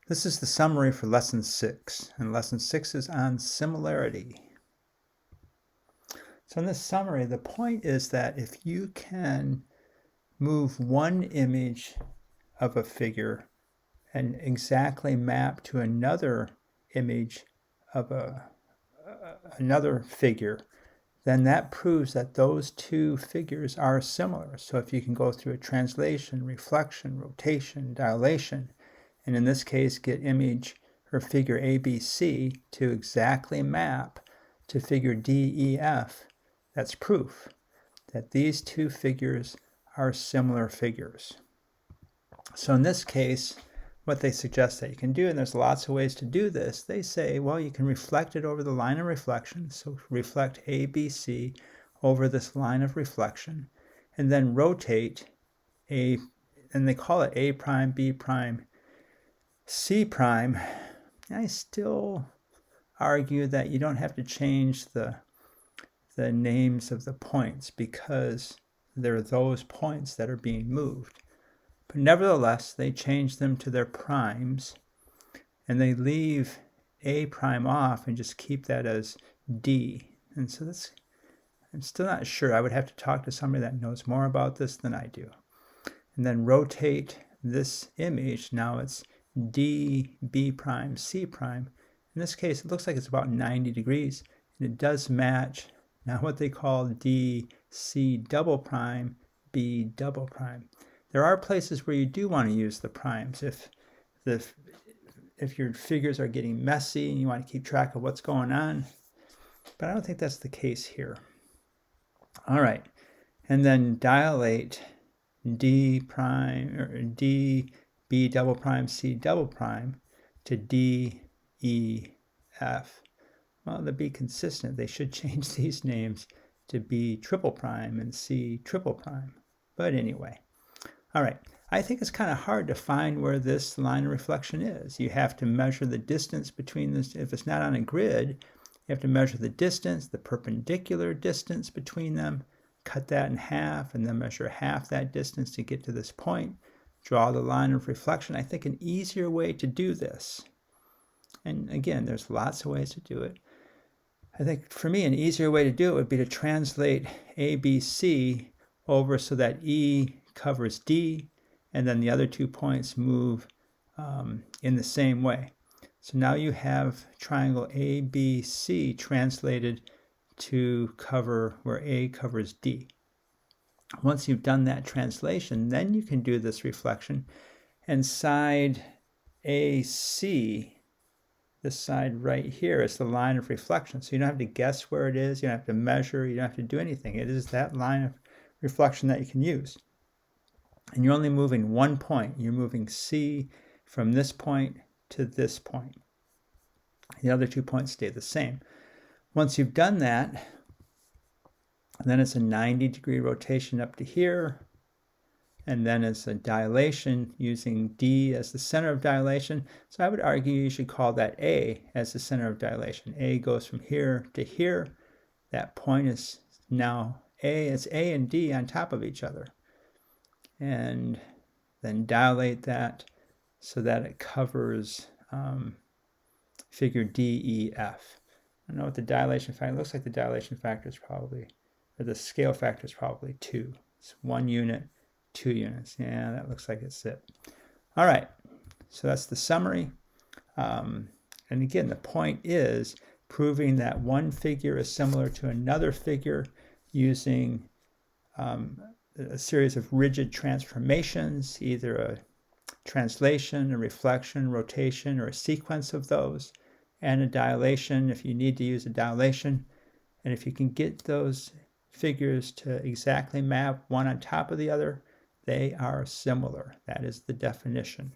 This is the summary for Lesson 6, and Lesson 6 is on similarity. So in this summary, the point is that if you can move one image of a figure and exactly map to another image of another figure, then that proves that those two figures are similar. So if you can go through a translation, reflection, rotation, dilation, and in this case get image or figure ABC to exactly map to figure DEF, that's proof that these two figures are similar figures. So in this case, what they suggest that you can do, and there's lots of ways to do this, they say, well, you can reflect it over the line of reflection, so reflect ABC over this line of reflection, and then rotate A, and they call it A prime, B prime, C prime. I still argue that you don't have to change the names of the points because they're those points that are being moved. But nevertheless, they change them to their primes, and they leave A prime off and just keep that as D. And so that's, I'm still not sure. I would have to talk to somebody that knows more about this than I do. And then rotate this image. Now it's D, B prime, C prime. In this case, it looks like it's about 90 degrees, and it does match now what they call D, C double prime, B double prime. There are places where you do want to use the primes if your figures are getting messy and you want to keep track of what's going on, but I don't think that's the case here. All right, and then dilate D prime or D, B double prime, C double prime to D, E, F. Well, to be consistent, they should change these names to B triple prime and C triple prime. But anyway, all right. I think it's kind of hard to find where this line of reflection is. You have to measure the distance between this. If it's not on a grid, you have to measure the distance, the perpendicular distance between them, cut that in half, and then measure half that distance to get to this point. Draw the line of reflection. I think an easier way to do this, and again, there's lots of ways to do it. I think for me, an easier way to do it would be to translate ABC over so that E covers D, and then the other 2 points move in the same way. So now you have triangle ABC translated to cover where A covers D. Once you've done that translation, then you can do this reflection, and side AC, this side right here, is the line of reflection. So you don't have to guess where it is, you don't have to measure, you don't have to do anything. It is that line of reflection that you can use. And you're only moving one point. You're moving C from this point to this point. The other 2 points stay the same. Once you've done that, then it's a 90-degree rotation up to here, and then it's a dilation using D as the center of dilation. So I would argue you should call that A as the center of dilation. A goes from here to here. That point is now A. It's A and D on top of each other. And then dilate that so that it covers figure DEF. I don't know what the dilation factor, it looks like the dilation factor is probably, or the scale factor is probably 2. It's 1 unit, 2 units. Yeah, that looks like it's it. All right, so that's the summary. And again, the point is proving that one figure is similar to another figure using a series of rigid transformations, either a translation, a reflection, rotation, or a sequence of those, and a dilation if you need to use a dilation. And if you can get those figures to exactly map one on top of the other, they are similar. That is the definition.